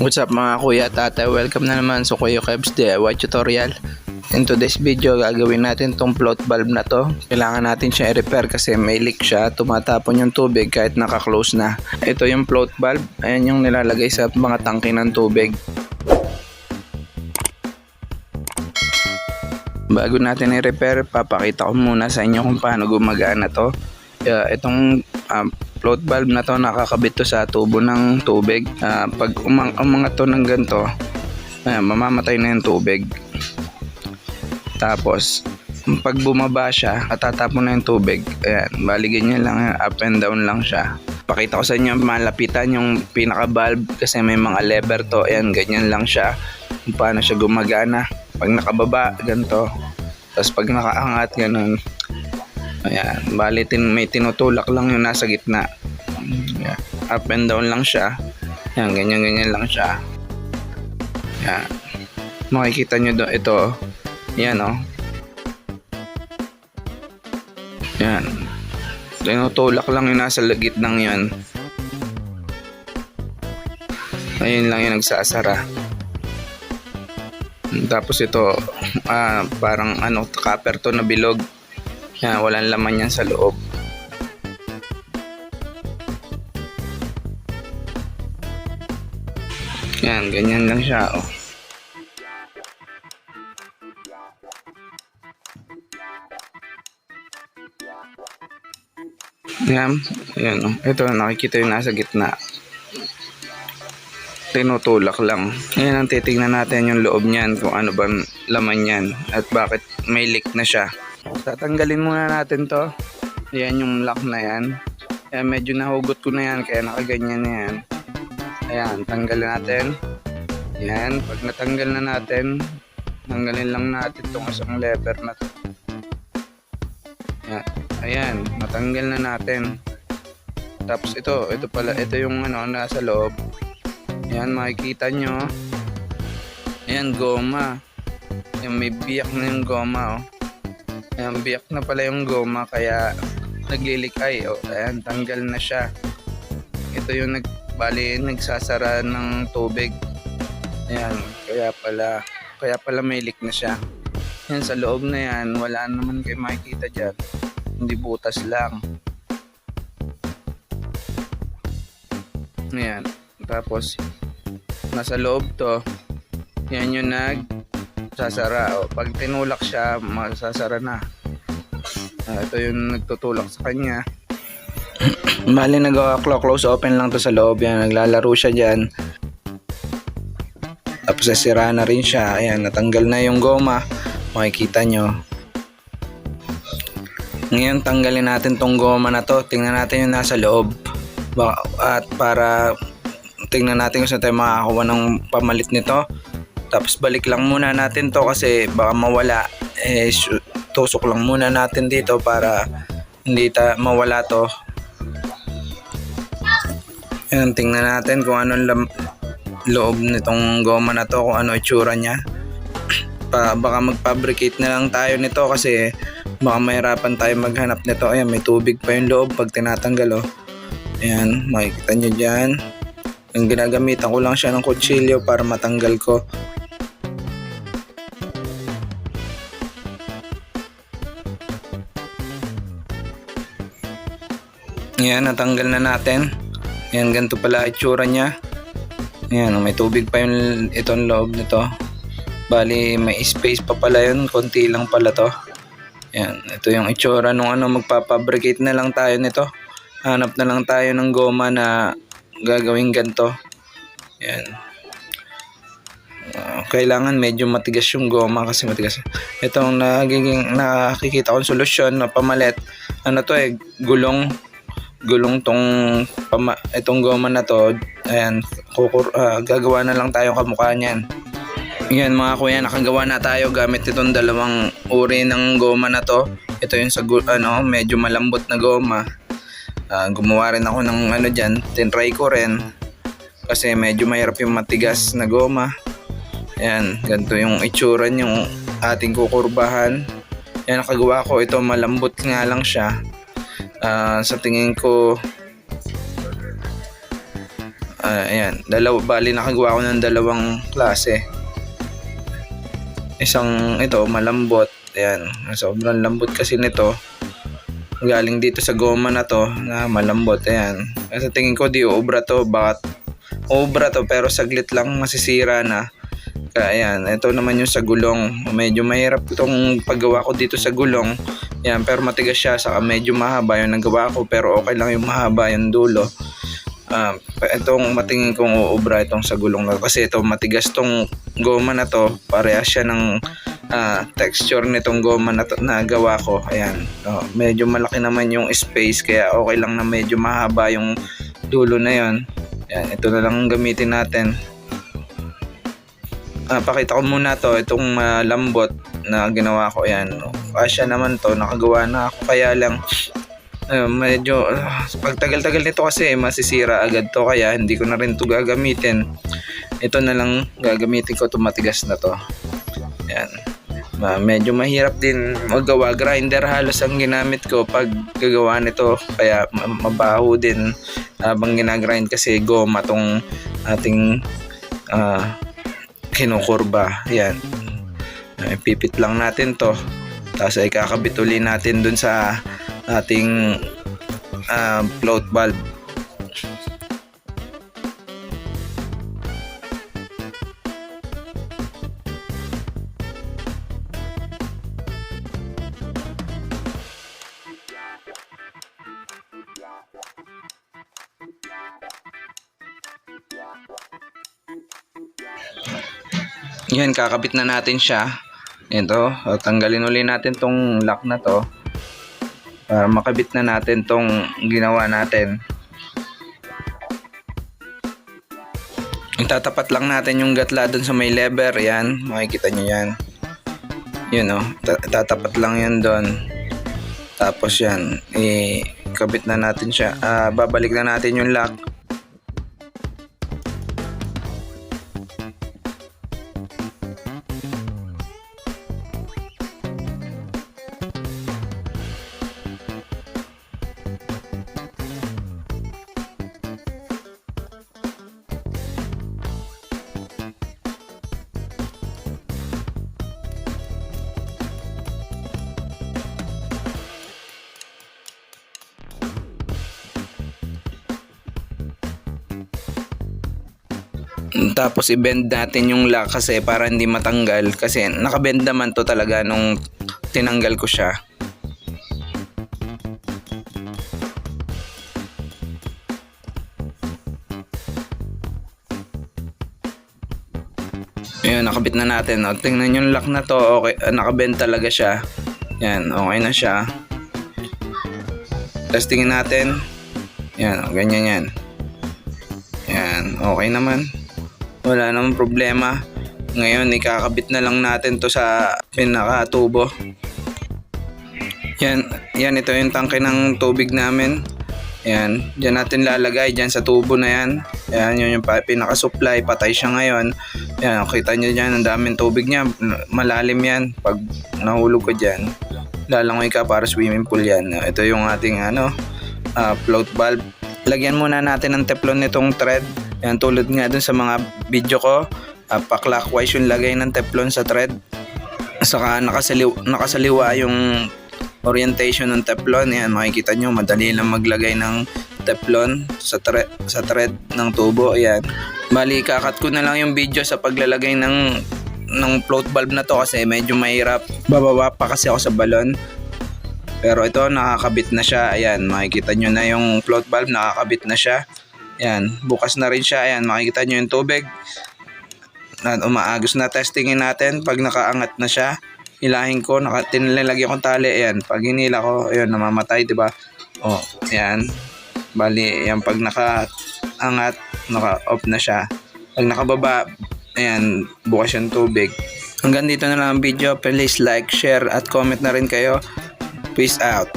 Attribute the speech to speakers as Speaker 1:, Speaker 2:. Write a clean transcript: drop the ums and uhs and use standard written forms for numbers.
Speaker 1: What's up mga kuya at ate, welcome na naman sa Kuya Kebs DIY tutorial. In today's video, gagawin natin tong float valve na to. Kailangan natin siya i-repair kasi may leak siya, tumatapon yung tubig kahit naka-close na. Ito yung float valve, ayan yung nilalagay sa mga tangke ng tubig. Bago natin i-repair, papakita ko muna sa inyo kung paano gumagana to. Itong float valve na to, nakakabit to sa tubo ng tubig. Pag umangat to ng ganito, mamamatay na yung tubig. Tapos pag bumaba siya, tatapon na yung tubig. Ayan, bali ganyan lang, up and down lang siya. Pakita ko sa inyo malapitan yung pinaka valve kasi may mga lever to. Ayan, ganyan lang siya kung paano siya gumagana. Pag nakababa, ganito. Tapos pag nakaangat, ganun. Ayan, bali may tinutulak lang yung nasa gitna. Ayan, up and down lang siya. Ayan, ganyan lang siya. Ayan, makikita nyo doon ito. Ayan o. Ayan, tinutulak lang yung nasa gitnang yan. Ayun lang yung nagsasara. Tapos ito, parang copper to na bilog. Yan, walang laman yan sa loob. Yan, ganyan lang siya, oh. Yan, yan, oh. Ito, nakikita yung nasa gitna. Tinutulak lang. Ayan ang titignan natin yung loob niyan, kung ano ba laman yan at bakit may leak na siya. Tatanggalin muna natin to. Ayan yung lock na yan. Ayan, medyo nahugot ko na yan kaya nakaganyan na yan. Ayan, tanggalin natin. Ayan, pag natanggal na natin, tanggalin lang natin itong isang lever na to. Ayan, natanggal na natin. Tapos ito pala, ito yung nasa loob. Ayan, makikita nyo. Ayan, goma. Ayan, may biyak na yung goma, oh. Ayan, biyak na pala yung goma kaya naglilikay, oh. Ayan, tanggal na siya. Ito yung nagsasara ng tubig. Ayan, kaya pala may leak na siya. Ayan, sa loob na yan, wala naman kayo makikita dyan. Hindi, butas lang. Ayan, tapos nasa loob to. Yan yung nagsasara. O, pag tinulak siya, masasara na. Ito yung nagtutulak sa kanya. Bali, nag-close open lang to sa loob. Yan, naglalaro siya dyan. Tapos nasira na rin siya. Ayan, natanggal na yung goma. Makikita nyo. Ngayon, tanggalin natin tong goma na to. Tingnan natin yung nasa loob. At para tingnan natin kung saan tayo makakakuha ng pamalit nito. Tapos balik lang muna natin to kasi baka mawala. Tusok lang muna natin dito para hindi mawala to. Ayan, tingnan natin kung anong loob nitong goma na to, kung ano itsura niya. Baka mag-fabricate na lang tayo nito kasi baka mahirapan tayo maghanap nito. Ayan, may tubig pa yung loob pag tinatanggal, oh. Ayan, makikita nyo dyan. Ang ginagamitan ko lang siya ng kutsilyo para matanggal ko. Ayan, natanggal na natin. Ayan, ganito pala itsura niya. Ayan, may tubig pa yung itong loob nito. Bali, may space pa pala yun. Konti lang pala to. Ayan, ito yung itsura nung magpapabricate na lang tayo nito. Hanap na lang tayo ng goma na gagawin ganito. Ayan. Kailangan medyo matigas yung goma kasi matigas. Itong nakikita kong solusyon na pamalit. Gulong itong goma na to. Ayan, gagawa na lang tayo kamukha niyan. Yan mga kuya, nakagawa na tayo gamit itong dalawang uri ng goma na to. Ito yung medyo malambot na goma. Gumawa rin ako ng dyan, tinry ko rin kasi medyo mahirap yung matigas na goma. Ayan, ganito yung itsura yung ating kukurbahan. Yan, nakagawa ko ito, malambot nga lang siya. Sa tingin ko Ayan, bali nakagawa ko ng dalawang klase. Isang ito malambot, ayan, sobrang lambot kasi nito. Galing dito sa goma na to na malambot, ayan. Kasi tingin ko di obra to, obra to pero saglit lang masisira na. Kaya ayan, ito naman yung sa gulong. Medyo mahirap itong paggawa ko dito sa gulong. Ayan, pero matigas siya, saka medyo mahaba yung nagawa ko, pero okay lang yung mahaba yung dulo. Itong matingin kong uubra itong sa gulong na, kasi ito matigas tong goma na to, parehas siya ng texture nitong goma na, na gawa ko. Ayan, medyo malaki naman yung space, kaya okay lang na medyo mahaba yung dulo na yon. Ayan, ito na lang gamitin natin. Pakita ko muna to, itong lambot na ginawa ko. Ayan, kasya naman to, nakagawa na ako, kaya lang medyo pagtagal-tagal nito kasi masisira agad to, kaya hindi ko na rin to gagamitin. Ito na lang gagamitin ko, to matigas na to. Ayan, medyo mahirap din magawa, grinder halos ang ginamit ko pag gagawa nito, kaya mabaho din habang ginagrind kasi goma tong ating kinukurba. Ayan, pipit lang natin to, tapos ay kakabit uli natin dun sa ating float valve. Yan, kakabit na natin siya. Ito, tanggalin uli natin tong lock na to para makabit na natin tong ginawa natin. Itatapat lang natin yung gatla dun sa may lever. Yan, makikita nyo yan. Yun tatapat lang yan dun. Tapos yan, ikabit na natin siya. Babalik na natin yung lock. Tapos i-bend natin yung lock kasi para hindi matanggal, kasi nakabend naman to talaga nung tinanggal ko siya. Ayun, nakabit na natin. Tingnan yung lock na to, okay, nakabend talaga siya. Yan, okay na siya. Testingin natin. Yan, ganyan yan. Yan, okay naman. Wala namang problema. Ngayon, ikakabit na lang natin to sa pinaka-tubo. Yan, ito yung tangke ng tubig namin. Yan, dyan natin lalagay, dyan sa tubo na yan. Yan, yun yung pinaka-supply. Patay siya ngayon. Yan, kita nyo dyan, ang daming tubig niya. Malalim yan. Pag nahulog ko dyan, lalangoy ka para swimming pool yan. Ito yung ating float valve. Lagyan muna natin ng teflon nitong thread. Yan, tulad nga dun sa mga video ko, pa-clockwise yung lagay ng teflon sa thread. Saka nakasaliwa yung orientation ng teflon. Yan, makikita nyo, madali lang maglagay ng teflon sa thread ng tubo. Ayan, bali kakat ko na lang yung video sa paglalagay ng float valve na to kasi medyo mahirap. Bababa pa kasi ako sa balon. Pero ito, nakakabit na siya. Ayan, makikita nyo na yung float valve, nakakabit na siya. Ayan, bukas na rin siya. Ayan, makikita nyo yung tubig na umaagos na. Testingin natin pag nakaangat na siya. Hilahin ko, tinilagyan ko tali. Ayan, pag hinila ko, ayan, namamatay, diba? Ayan, bali, ayan, pag nakaangat, naka-off na siya. Pag nakababa, ayan, bukas yung tubig. Hanggang dito na lang ang video. Please like, share, at comment na rin kayo. Peace out.